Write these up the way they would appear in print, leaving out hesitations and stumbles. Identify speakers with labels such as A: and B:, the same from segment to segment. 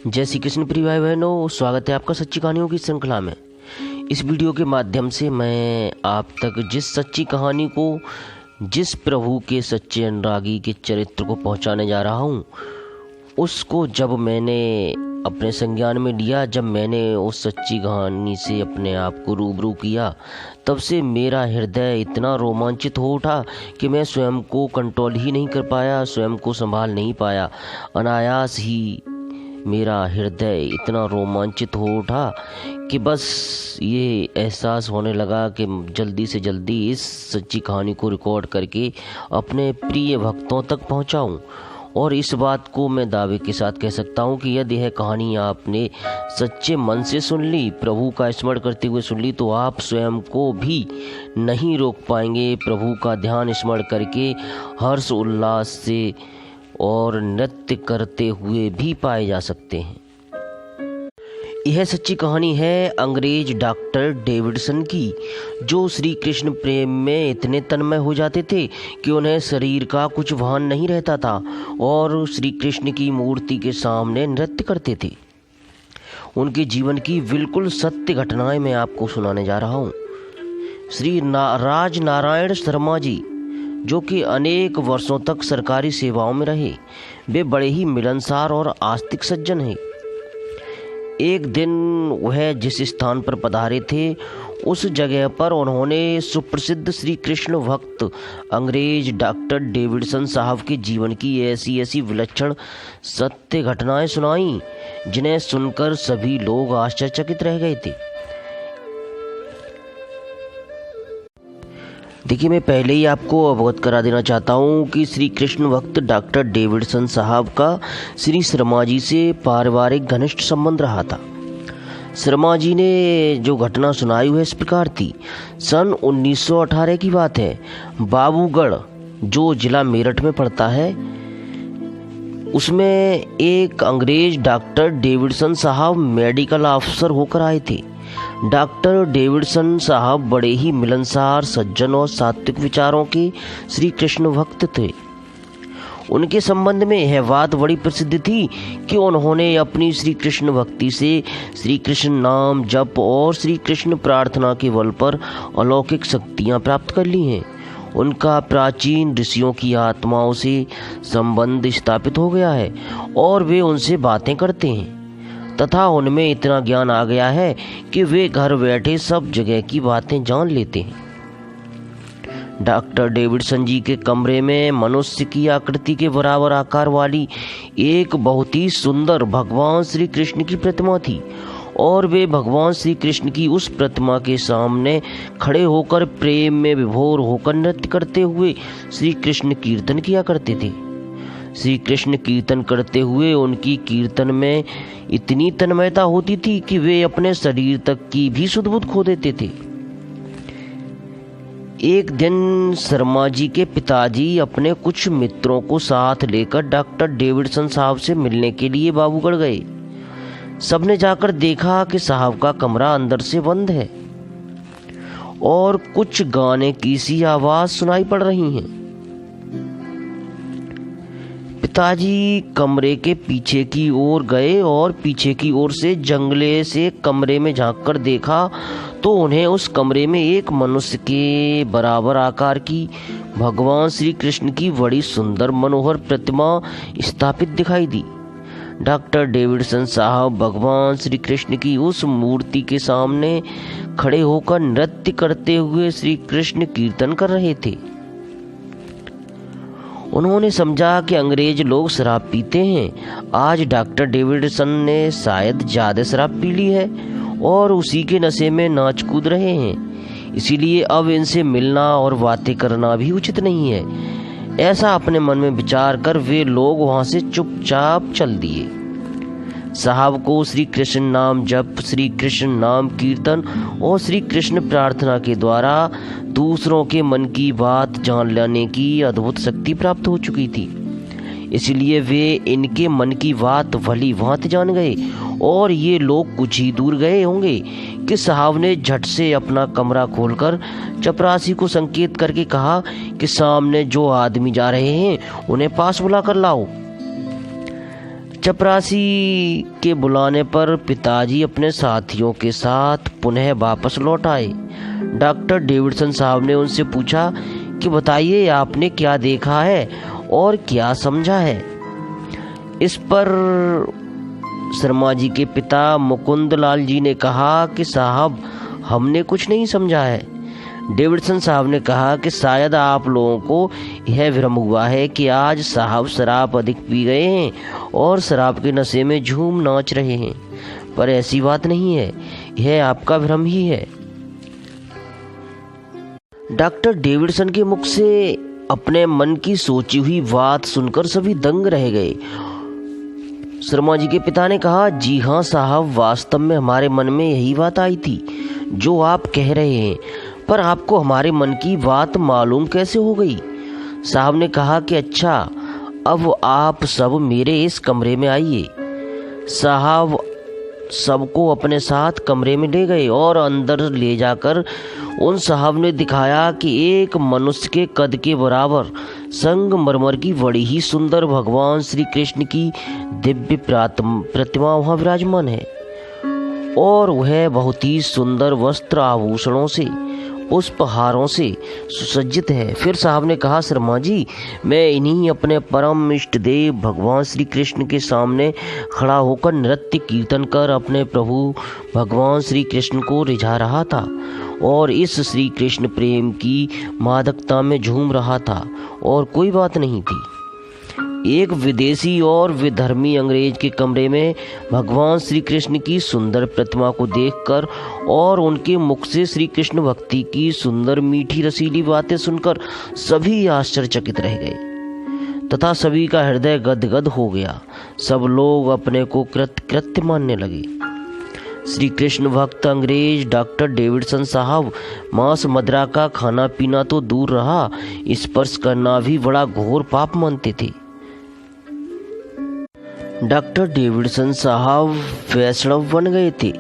A: जय श्री कृष्ण प्रिय भाई बहनों, स्वागत है आपका सच्ची कहानियों की श्रृंखला में। इस वीडियो के माध्यम से मैं आप तक जिस सच्ची कहानी को, जिस प्रभु के सच्चे अनुरागी के चरित्र को पहुंचाने जा रहा हूं, उसको जब मैंने अपने संज्ञान में लिया, जब मैंने उस सच्ची कहानी से अपने आप को रूबरू किया, तब से मेरा हृदय इतना रोमांचित हो उठा कि मैं स्वयं को कंट्रोल ही नहीं कर पाया, स्वयं को संभाल नहीं पाया। अनायास ही मेरा हृदय इतना रोमांचित हो उठा कि बस ये एहसास होने लगा कि जल्दी से जल्दी इस सच्ची कहानी को रिकॉर्ड करके अपने प्रिय भक्तों तक पहुंचाऊं। और इस बात को मैं दावे के साथ कह सकता हूं कि यदि यह कहानी आपने सच्चे मन से सुन ली, प्रभु का स्मरण करते हुए सुन ली, तो आप स्वयं को भी नहीं रोक पाएंगे प्रभु का ध्यान स्मरण करके हर्ष उल्लास से और नृत्य करते हुए भी पाए जा सकते हैं। यह सच्ची कहानी है अंग्रेज डॉक्टर डेविडसन की, जो श्री कृष्ण प्रेम में इतने तन्मय हो जाते थे कि उन्हें शरीर का कुछ भान नहीं रहता था और श्री कृष्ण की मूर्ति के सामने नृत्य करते थे। उनके जीवन की बिल्कुल सत्य घटनाएं मैं आपको सुनाने जा रहा हूँ। श्री राज नारायण शर्मा जी, जो कि अनेक वर्षों तक सरकारी सेवाओं में रहे, वे बड़े ही मिलनसार और आस्तिक सज्जन हैं। एक दिन वह जिस स्थान पर पधारे थे, उस जगह पर उन्होंने सुप्रसिद्ध श्री कृष्ण भक्त अंग्रेज डॉक्टर डेविडसन साहब के जीवन की ऐसी ऐसी विलक्षण सत्य घटनाएं सुनाई, जिन्हें सुनकर सभी लोग आश्चर्यचकित रह गए थे। देखिए, मैं पहले ही आपको अवगत करा देना चाहता हूँ कि श्री कृष्ण भक्त डॉक्टर डेविडसन साहब का श्री शर्मा जी से पारिवारिक घनिष्ठ संबंध रहा था। शर्मा जी ने जो घटना सुनाई है इस प्रकार थी। सन 1918 की बात है। बाबूगढ़, जो जिला मेरठ में पड़ता है, उसमें एक अंग्रेज डॉक्टर डेविडसन साहब मेडिकल ऑफिसर होकर आए थे। डॉक्टर डेविडसन साहब बड़े ही मिलनसार, सज्जन और सात्विक विचारों के श्री कृष्ण भक्त थे। उनके संबंध में यह बात बड़ी प्रसिद्ध थी कि उन्होंने अपनी श्री कृष्ण भक्ति से श्री कृष्ण नाम जप और श्री कृष्ण प्रार्थना के बल पर अलौकिक शक्तियां प्राप्त कर ली हैं। उनका प्राचीन ऋषियों की आत्माओं से संबंध स्थापित हो गया है और वे उनसे बातें करते हैं तथा उनमें इतना ज्ञान आ गया है कि वे घर बैठे सब जगह की बातें जान लेते हैं। डॉक्टर डेविडसन जी के कमरे में मनुष्य की आकृति के बराबर आकार वाली एक बहुत ही सुंदर भगवान श्री कृष्ण की प्रतिमा थी और वे भगवान श्री कृष्ण की उस प्रतिमा के सामने खड़े होकर प्रेम में विभोर होकर नृत्य करते हुए श्री कृष्ण कीर्तन किया करते थे। श्री कृष्ण कीर्तन करते हुए उनकी कीर्तन में इतनी तन्मयता होती थी कि वे अपने शरीर तक की भी सुध बुध खो देते थे। एक दिन शर्मा जी के पिताजी अपने कुछ मित्रों को साथ लेकर डॉक्टर डेविडसन साहब से मिलने के लिए बाबूगढ़ गए। सबने जाकर देखा कि साहब का कमरा अंदर से बंद है और कुछ गाने की सी आवाज सुनाई पड़ रही है। पिताजी कमरे के पीछे की ओर गए और पीछे की ओर से जंगले से कमरे में झांककर देखा तो उन्हें उस कमरे में एक मनुष्य के बराबर आकार की भगवान श्री कृष्ण की बड़ी सुंदर मनोहर प्रतिमा स्थापित दिखाई दी। डॉक्टर डेविडसन साहब भगवान श्री कृष्ण की उस मूर्ति के सामने खड़े होकर नृत्य करते हुए श्री कृष्ण कीर्तन कर रहे थे। उन्होंने समझा कि अंग्रेज लोग शराब पीते हैं। आज डॉक्टर डेविडसन ने शायद ज्यादा शराब पी ली है और उसी के नशे में नाच कूद रहे हैं, इसीलिए अब इनसे मिलना और बातें करना भी उचित नहीं है। ऐसा अपने मन में विचार कर वे लोग वहां से चुपचाप चल दिए। साहब को श्री कृष्ण नाम जप, श्री कृष्ण नाम कीर्तन और श्री कृष्ण प्रार्थना के द्वारा दूसरों के मन की बात जान लेने की अद्भुत शक्ति प्राप्त हो चुकी थी। इसलिए वे इनके मन की बात भली भांति जान गए और ये लोग कुछ ही दूर गए होंगे कि साहब ने झट से अपना कमरा खोलकर चपरासी को संकेत करके कहा कि सामने जो आदमी जा रहे हैं उन्हें पास बुला कर लाओ। चपरासी के बुलाने पर पिताजी अपने साथियों के साथ पुनः वापस लौट आए। डॉक्टर डेविडसन साहब ने उनसे पूछा कि बताइए आपने क्या देखा है और क्या समझा है। इस पर शर्मा जी के पिता मुकुंद लाल जी ने कहा कि साहब हमने कुछ नहीं समझा है। डेविडसन साहब ने कहा कि शायद आप लोगों को यह भ्रम हुआ है कि आज साहब शराब अधिक पी गए हैं और शराब के नशे में झूम नाच रहे हैं, पर ऐसी बात नहीं है, यह आपका भ्रम ही है। डॉक्टर डेविडसन के मुख से अपने मन की सोची हुई बात सुनकर सभी दंग रह गए। शर्मा जी के पिता ने कहा, जी हाँ साहब, वास्तव में हमारे मन में यही बात आई थी जो आप कह रहे हैं, पर आपको हमारे मन की बात मालूम कैसे हो गई? साहब ने कहा कि अच्छा, अब आप सब मेरे इस कमरे में आइए। साहब सबको अपने साथ कमरे में ले गए और अंदर ले जाकर उन साहब ने दिखाया कि एक मनुष्य के कद के बराबर संगमरमर की बड़ी ही सुंदर भगवान श्री कृष्ण की दिव्य प्रतिमा वहाँ विराजमान है और वह बहुत ही सुंदर वस्त्र आभूषणों से, पुष्पहारों से सुसज्जित है। फिर साहब ने कहा, शर्मा जी, मैं इन्हीं अपने परम इष्ट देव भगवान श्री कृष्ण के सामने खड़ा होकर नृत्य कीर्तन कर अपने प्रभु भगवान श्री कृष्ण को रिझा रहा था और इस श्री कृष्ण प्रेम की मादकता में झूम रहा था और कोई बात नहीं थी। एक विदेशी और विधर्मी अंग्रेज के कमरे में भगवान श्री कृष्ण की सुंदर प्रतिमा को देखकर और उनके मुख से श्री कृष्ण भक्ति की सुंदर मीठी रसीली बातें सुनकर सभी आश्चर्यचकित रह गए तथा सभी का हृदय गदगद हो गया। सब लोग अपने को कृत्य मानने लगे। श्री कृष्ण भक्त अंग्रेज डॉक्टर डेविडसन साहब मांस मदिरा का खाना पीना तो दूर रहा, स्पर्श करना भी बड़ा घोर पाप मानते थे। डॉक्टर डेविडसन साहब वैष्णव बन गए थे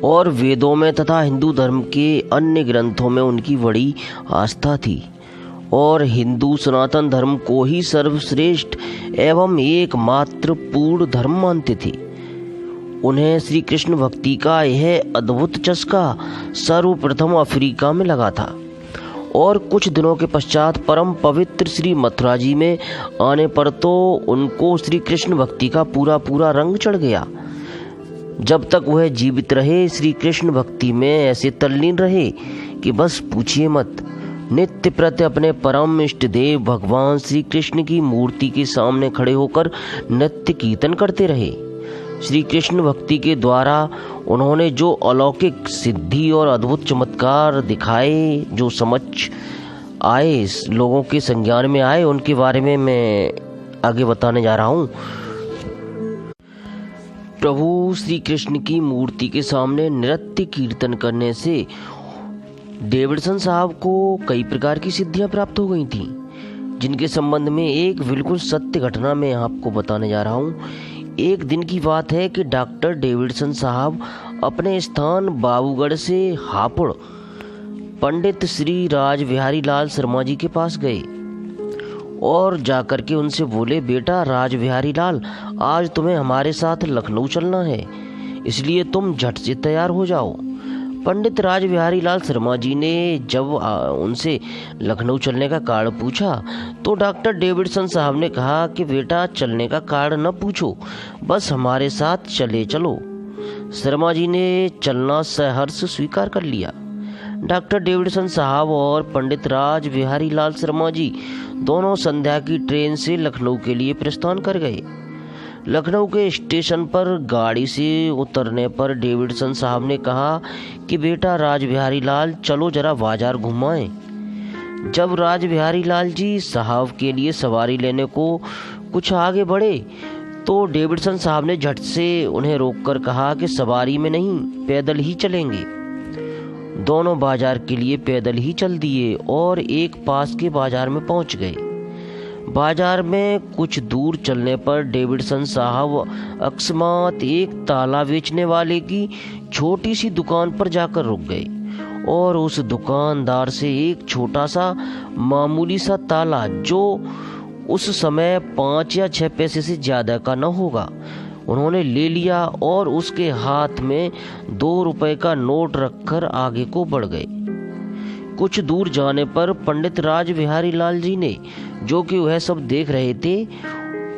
A: और वेदों में तथा हिंदू धर्म के अन्य ग्रंथों में उनकी बड़ी आस्था थी और हिंदू सनातन धर्म को ही सर्वश्रेष्ठ एवं एकमात्र पूर्ण धर्म मानते थे। उन्हें श्री कृष्ण भक्ति का यह अद्भुत चस्का सर्वप्रथम अफ्रीका में लगा था और कुछ दिनों के पश्चात परम पवित्र श्री मथुरा जी में आने पर तो उनको श्री कृष्ण भक्ति का पूरा रंग चढ़ गया। जब तक वह जीवित रहे श्री कृष्ण भक्ति में ऐसे तल्लीन रहे कि बस पूछिए मत। नित्य प्रति अपने परम इष्ट देव भगवान श्री कृष्ण की मूर्ति के सामने खड़े होकर नृत्य कीर्तन करते रहे। श्री कृष्ण भक्ति के द्वारा उन्होंने जो अलौकिक सिद्धि और अद्भुत चमत्कार दिखाए, जो समझ आए, लोगों के संज्ञान में आए, उनके बारे में मैं आगे बताने जा रहा हूँ। प्रभु श्री कृष्ण की मूर्ति के सामने नृत्य कीर्तन करने से डेविडसन साहब को कई प्रकार की सिद्धियां प्राप्त हो गई थीं, जिनके संबंध में एक बिल्कुल सत्य घटना मैं आपको बताने जा रहा हूँ। एक दिन की बात है कि डॉक्टर डेविडसन साहब अपने स्थान बाबूगढ़ से हापुड़ पंडित श्री राज बिहारी लाल शर्मा जी के पास गए और जाकर के उनसे बोले, बेटा राज बिहारी लाल, आज तुम्हें हमारे साथ लखनऊ चलना है, इसलिए तुम झट से तैयार हो जाओ। पंडित राज बिहारी लाल शर्मा जी ने जब उनसे लखनऊ चलने का कारण पूछा तो डॉक्टर डेविडसन साहब ने कहा कि बेटा चलने का कारण न पूछो, बस हमारे साथ चले चलो। शर्मा जी ने चलना सहर्ष स्वीकार कर लिया। डॉक्टर डेविडसन साहब और पंडित राज बिहारी लाल शर्मा जी दोनों संध्या की ट्रेन से लखनऊ के लिए प्रस्थान कर गए। लखनऊ के स्टेशन पर गाड़ी से उतरने पर डेविडसन साहब ने कहा कि बेटा राज बिहारी लाल, चलो जरा बाजार घुमाएं। जब राज बिहारी लाल जी साहब के लिए सवारी लेने को कुछ आगे बढ़े तो डेविडसन साहब ने झट से उन्हें रोककर कहा कि सवारी में नहीं, पैदल ही चलेंगे। दोनों बाजार के लिए पैदल ही चल दिए और एक पास के बाजार में पहुंच गए। बाजार में कुछ दूर चलने पर डेविडसन साहब अकस्मात एक ताला बेचने वाले की छोटी सी दुकान पर जाकर रुक गए और उस दुकानदार से एक छोटा सा मामूली सा ताला जो उस समय 5 या 6 पैसे से ज़्यादा का न होगा। उन्होंने ले लिया और उसके हाथ में 2 रुपए का नोट रखकर आगे को बढ़ गए। कुछ दूर जाने पर पंडित राजबिहारी लाल जी ने, जो कि वह सब देख रहे थे,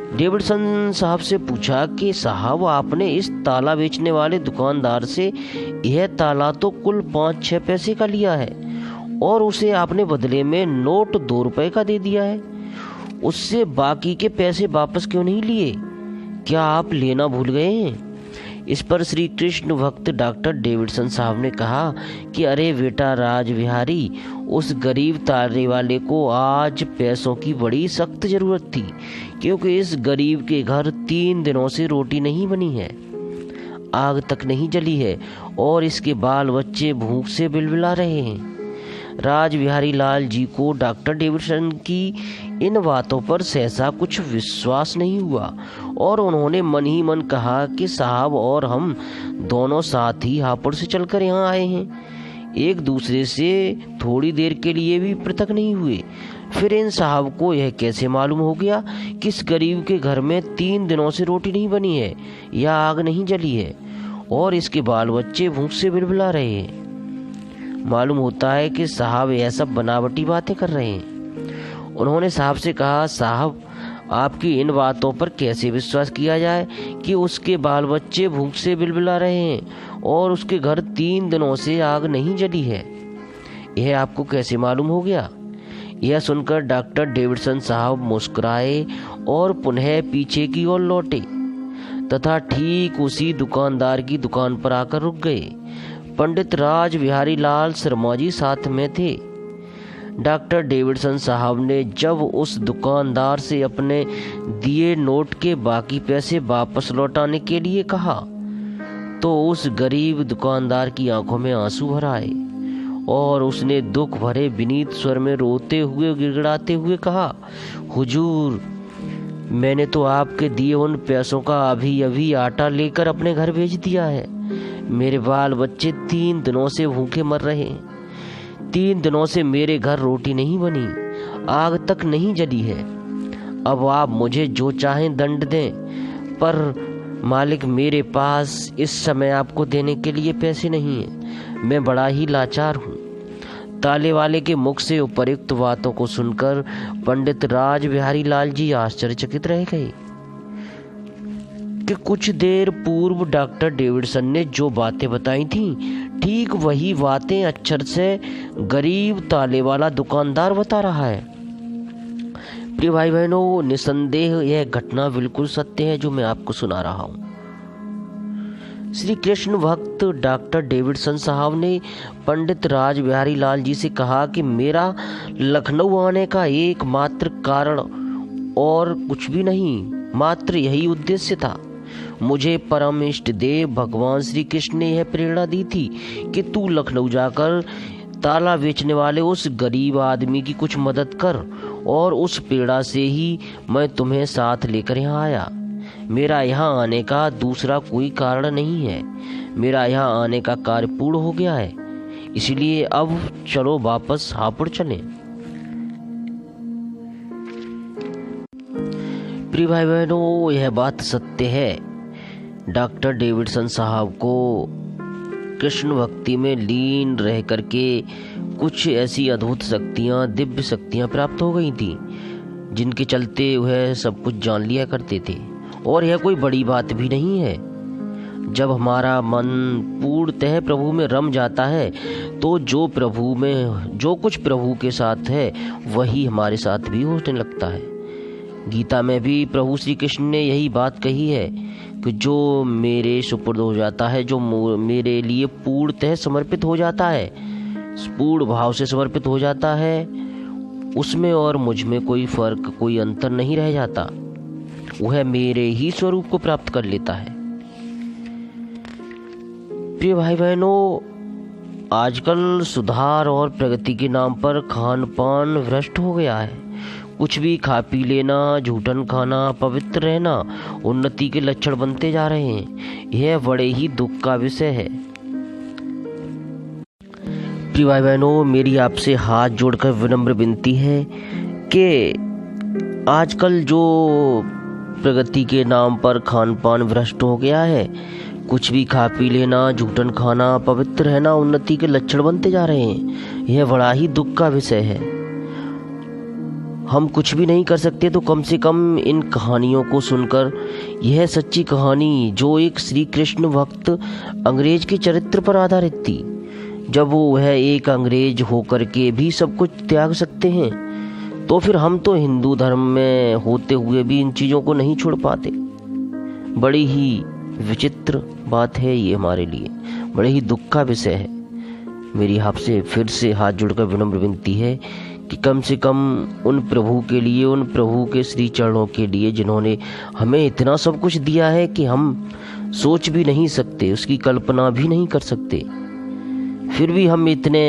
A: डेविडसन साहब से पूछा कि साहब, आपने इस ताला बेचने वाले दुकानदार से यह ताला तो कुल 5-6 पैसे का लिया है और उसे आपने बदले में नोट 2 रुपए का दे दिया है। उससे बाकी के पैसे वापस क्यों नहीं लिए? क्या आप लेना भूल गए हैं? इस पर श्री कृष्ण भक्त डॉक्टर डेविडसन साहब ने कहा कि अरे बेटा राजबिहारी, उस गरीब ताले वाले को आज पैसों की बड़ी सख्त जरूरत थी, क्योंकि इस गरीब के घर 3 दिनों से रोटी नहीं बनी है, आग तक नहीं जली है और इसके बाल बच्चे भूख से बिलबिला रहे हैं। राजबिहारी लाल जी को डॉक्टर डेविडसन की इन बातों पर सहसा कुछ विश्वास नहीं हुआ और उन्होंने मन ही मन कहा कि साहब और हम दोनों साथ ही हापुड़ से चलकर यहाँ आए हैं, एक दूसरे से थोड़ी देर के लिए भी पृथक नहीं हुए। फिर इन साहब को यह कैसे मालूम हो गया कि इस गरीब के घर में 3 दिनों से रोटी नहीं बनी है या आग नहीं जली है और इसके बाल बच्चे भूख से बिलबिला रहे हैं? मालूम होता है कि साहब यह सब बनावटी बातें कर रहे हैं। उन्होंने साहब से कहा, साहब, आपकी इन बातों पर कैसे विश्वास किया जाए कि उसके बाल बच्चे भूख से बिलबिला रहे हैं और उसके घर 3 दिनों से आग नहीं जली है? यह आपको कैसे मालूम हो गया? यह सुनकर डॉक्टर डेविडसन साहब मुस्कुराए और पुनः पीछे की ओर लौटे तथा ठीक उसी दुकानदार की दुकान पर आकर रुक गए। पंडित राजबिहारी लाल शर्मा जी साथ में थे। डॉक्टर डेविडसन साहब ने जब उस दुकानदार से अपने दिए नोट के बाकी पैसे वापस लौटाने के लिए कहा तो उस गरीब दुकानदार की आंखों में आंसू भर आए और उसने दुख भरे विनीत स्वर में रोते हुए गिड़गिड़ाते हुए कहा, हुजूर, मैंने तो आपके दिए उन पैसों का अभी अभी आटा लेकर अपने घर भेज दिया है। मेरे बाल बच्चे 3 दिनों से भूखे मर रहे हैं। 3 दिनों से मेरे घर रोटी नहीं बनी, आग तक नहीं जली है। अब आप मुझे जो चाहें दंड दें, पर मालिक, मेरे पास इस समय आपको देने के लिए पैसे नहीं हैं। मैं बड़ा ही लाचार हूँ। ताले वाले के मुख से उपयुक्त बातों को सुनकर पंडित राजबिहारी लाल जी आश्चर्यचकित रह गए कि कुछ देर पूर्व डॉक्टर डेविडसन ने जो बातें बताई थीं, ठीक वही बातें अक्षर से गरीब ताले वाला दुकानदार बता रहा है। प्रिय भाई बहनों, निसंदेह यह घटना बिल्कुल सत्य है जो मैं आपको सुना रहा हूँ। श्री कृष्ण भक्त डॉक्टर डेविडसन साहब ने पंडित राजबिहारी लाल जी से कहा कि मेरा लखनऊ आने का एकमात्र कारण और कुछ भी नहीं, मात्र यही उद्देश्य था। मुझे परम इष्ट देव भगवान श्री कृष्ण ने यह प्रेरणा दी थी कि तू लखनऊ जाकर ताला बेचने वाले उस गरीब आदमी की कुछ मदद कर, और उस प्रेरणा से ही मैं तुम्हें साथ लेकर यहाँ आया। मेरा यहाँ आने का दूसरा कोई कारण नहीं है। मेरा यहाँ आने का कार्य पूर्ण हो गया है, इसलिए अब चलो वापस हापुड़ चलें। प्रिय भाई बहनों, यह बात सत्य है। डॉक्टर डेविडसन साहब को कृष्ण भक्ति में लीन रह करके कुछ ऐसी अद्भुत शक्तियाँ, दिव्य शक्तियाँ प्राप्त हो गई थी, जिनके चलते वह सब कुछ जान लिया करते थे। और यह कोई बड़ी बात भी नहीं है। जब हमारा मन पूर्णतः प्रभु में रम जाता है तो जो कुछ प्रभु के साथ है वही हमारे साथ भी होने लगता है। गीता में भी प्रभु श्री कृष्ण ने यही बात कही है कि जो मेरे सुपुर्द हो जाता है, जो मेरे लिए पूर्णतः समर्पित हो जाता है, पूर्ण भाव से समर्पित हो जाता है, उसमें और मुझ में कोई फर्क, कोई अंतर नहीं रह जाता। वह मेरे ही स्वरूप को प्राप्त कर लेता है। प्रिय भाई बहनों, आजकल सुधार और प्रगति के नाम पर खान पान भ्रष्ट हो गया है। कुछ भी खा पी लेना, झूठन खाना, पवित्र रहना उन्नति के लक्षण बनते जा रहे हैं। यह बड़े ही दुख का विषय है। प्रिय भाई बहनों, मेरी आपसे हाथ जोड़कर विनम्र विनती है कि आजकल जो प्रगति के नाम पर खान पान भ्रष्ट हो गया है, कुछ भी खा पी लेना, झूठन खाना, पवित्र रहना उन्नति के लक्षण बनते जा रहे हैं। यह बड़ा ही दुख का विषय है। हम कुछ भी नहीं कर सकते तो कम से कम इन कहानियों को सुनकर, यह सच्ची कहानी जो एक श्री कृष्ण भक्त अंग्रेज के चरित्र पर आधारित थी, जब वह एक अंग्रेज होकर के भी सब कुछ त्याग सकते हैं, तो फिर हम तो हिंदू धर्म में होते हुए भी इन चीज़ों को नहीं छोड़ पाते। बड़ी ही विचित्र बात है ये हमारे लिए, बड़े ही दुख का विषय है। मेरी आपसे फिर से हाथ जोड़कर विनम्र विनती है कि कम से कम उन प्रभु के लिए, उन प्रभु के श्री चरणों के लिए जिन्होंने हमें इतना सब कुछ दिया है कि हम सोच भी नहीं सकते, उसकी कल्पना भी नहीं कर सकते, फिर भी हम इतने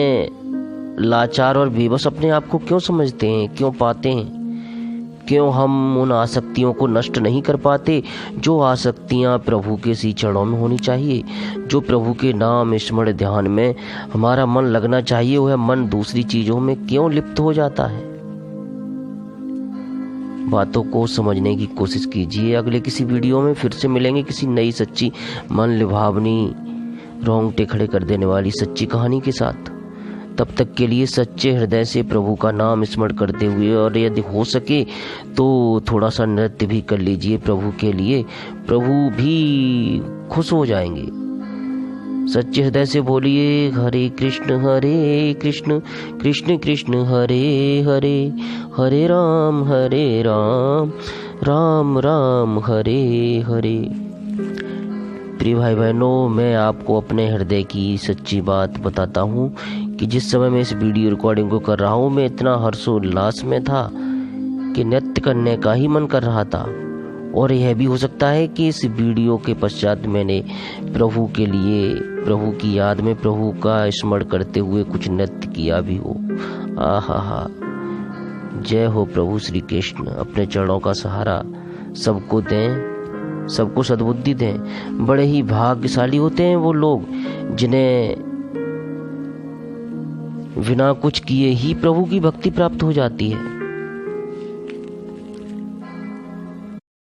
A: लाचार और बेबस अपने आप को क्यों समझते हैं, क्यों पाते हैं? क्यों हम उन आसक्तियों को नष्ट नहीं कर पाते जो आसक्तियाँ प्रभु के श्री चरणों में होनी चाहिए, जो प्रभु के नाम स्मरण ध्यान में हमारा मन लगना चाहिए। वह मन दूसरी चीज़ों में क्यों लिप्त हो जाता है? बातों को समझने की कोशिश कीजिए। अगले किसी वीडियो में फिर से मिलेंगे किसी नई सच्ची मन लुभावनी, रोंगटे खड़े कर देने वाली सच्ची कहानी के साथ। तब तक के लिए सच्चे हृदय से प्रभु का नाम स्मरण करते हुए, और यदि हो सके तो थोड़ा सा नृत्य भी कर लीजिए प्रभु के लिए, प्रभु भी खुश हो जाएंगे। सच्चे हृदय से बोलिए हरे कृष्ण कृष्ण कृष्ण हरे हरे, हरे राम राम राम हरे हरे। प्रिय भाई बहनों, मैं आपको अपने हृदय की सच्ची बात बताता हूँ कि जिस समय मैं इस वीडियो रिकॉर्डिंग को कर रहा हूँ, मैं इतना हर्षोल्लास में था कि नृत्य करने का ही मन कर रहा था। और यह भी हो सकता है कि इस वीडियो के पश्चात मैंने प्रभु के लिए, प्रभु की याद में प्रभु का स्मरण करते हुए कुछ नृत्य किया भी हो। आहा, जय हो प्रभु श्री कृष्ण। अपने चरणों का सहारा सबको दें, सबको सद्बुद्धि दें। बड़े ही भाग्यशाली होते हैं वो लोग जिन्हें बिना कुछ किए ही प्रभु की भक्ति प्राप्त हो जाती है।